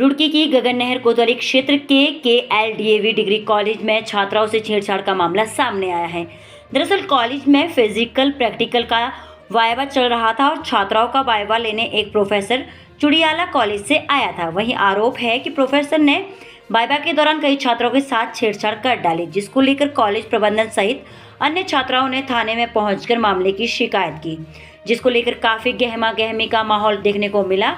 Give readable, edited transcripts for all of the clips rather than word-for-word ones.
रुड़की की गगन नहर कोतवाली क्षेत्र के KLDAV डिग्री कॉलेज में छात्राओं से छेड़छाड़ का मामला सामने आया है। दरअसल कॉलेज में फिजिकल प्रैक्टिकल का वाइवा चल रहा था और छात्राओं का वाइवा लेने एक प्रोफेसर चुड़ियाला कॉलेज से आया था। वहीं आरोप है कि प्रोफेसर ने वाइवा के दौरान कई छात्रों के साथ छेड़छाड़ कर डाली, जिसको लेकर कॉलेज प्रबंधन सहित अन्य छात्राओं ने थाने में पहुंचकर मामले की शिकायत की, जिसको लेकर काफी गहमा गहमी का माहौल देखने को मिला।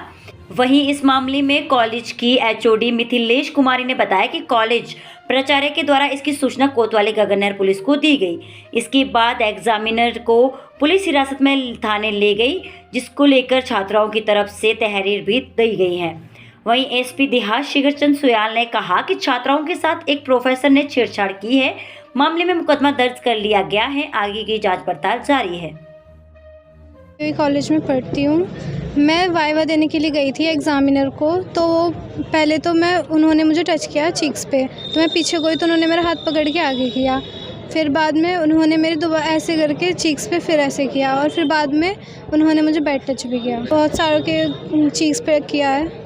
वहीं इस मामले में कॉलेज की HOD मिथिलेश कुमारी ने बताया कि कॉलेज प्राचार्य के द्वारा इसकी सूचना कोतवाली गगन नहर पुलिस को दी गई। इसके बाद एग्जामिनर को पुलिस हिरासत में थाने ले गई, जिसको लेकर छात्राओं की तरफ से तहरीर भी दी गई है। वहीं SP देहात शिखरचंद सुयाल ने कहा कि छात्राओं के साथ एक प्रोफेसर ने छेड़छाड़ की है। मामले में मुकदमा दर्ज कर लिया गया है, आगे की जांच पड़ताल जारी है। कॉलेज में पढ़ती हूँ। मैं वाइवा देने के लिए गई थी एग्ज़ामिनर को, तो पहले तो उन्होंने मुझे टच किया चीक्स पे, तो मैं पीछे गई तो उन्होंने मेरा हाथ पकड़ के आगे किया। फिर बाद में उन्होंने मेरे दोबारा ऐसे करके चीक्स पे फिर ऐसे किया और फिर बाद में उन्होंने मुझे बैड टच भी किया। बहुत सारों के चीक्स पे किया है।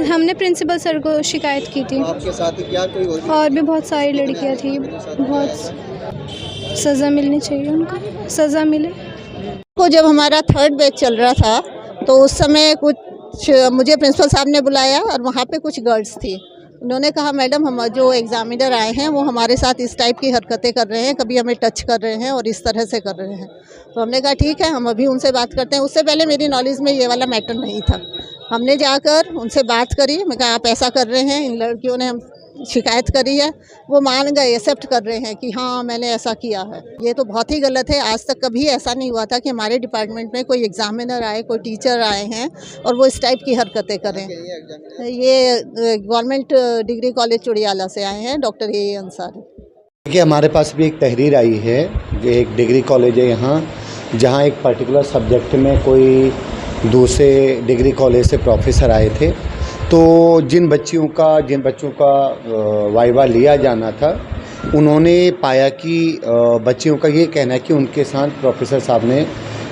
हमने प्रिंसिपल सर को शिकायत की थी। आपके साथ क्या कोई और भी बहुत सारी लड़कियाँ थी। बहुत सज़ा मिलनी चाहिए, उनको सज़ा मिले। को जब हमारा 3rd बैच चल रहा था तो उस समय मुझे प्रिंसिपल साहब ने बुलाया और वहाँ पे कुछ गर्ल्स थी। उन्होंने कहा मैडम हम जो एग्ज़ामिनर आए हैं वो हमारे साथ इस टाइप की हरकतें कर रहे हैं, कभी हमें टच कर रहे हैं और इस तरह से कर रहे हैं। तो हमने कहा ठीक है, हम अभी उनसे बात करते हैं। उससे पहले मेरी नॉलेज में ये वाला मैटर नहीं था। हमने जाकर उनसे बात करी। मैं कहा आप ऐसा कर रहे हैं, इन लड़कियों ने हम शिकायत करी है। वो मान गए, एक्सेप्ट कर रहे हैं कि हाँ मैंने ऐसा किया है। ये तो बहुत ही गलत है। आज तक कभी ऐसा नहीं हुआ था कि हमारे डिपार्टमेंट में कोई एग्जामिनर आए, कोई टीचर आए हैं और वो इस टाइप की हरकतें करें। ये गवर्नमेंट डिग्री कॉलेज चुड़ियाला से आए हैं, डॉक्टर AA अंसारी। देखिए हमारे पास भी एक तहरीर आई है जो एक डिग्री कॉलेज है यहाँ, जहाँ एक पर्टिकुलर सब्जेक्ट में कोई दूसरे डिग्री कॉलेज से प्रोफेसर आए थे। तो जिन बच्चों का वाइवा लिया जाना था, उन्होंने पाया कि बच्चियों का ये कहना है कि उनके साथ प्रोफेसर साहब ने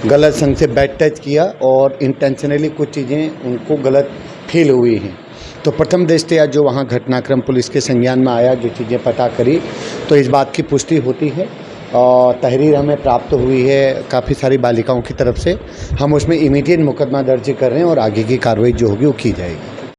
गलत संग से बैड टच किया और इंटेंशनली कुछ चीज़ें उनको गलत फील हुई हैं। तो प्रथम दृष्टया जो वहाँ घटनाक्रम पुलिस के संज्ञान में आया, जो चीज़ें पता करी, तो इस बात की पुष्टि होती है और तहरीर हमें प्राप्त हुई है काफ़ी सारी बालिकाओं की तरफ से। हम उसमें इमीडिएट मुकदमा दर्ज कर रहे हैं और आगे की कार्रवाई जो होगी वो की जाएगी।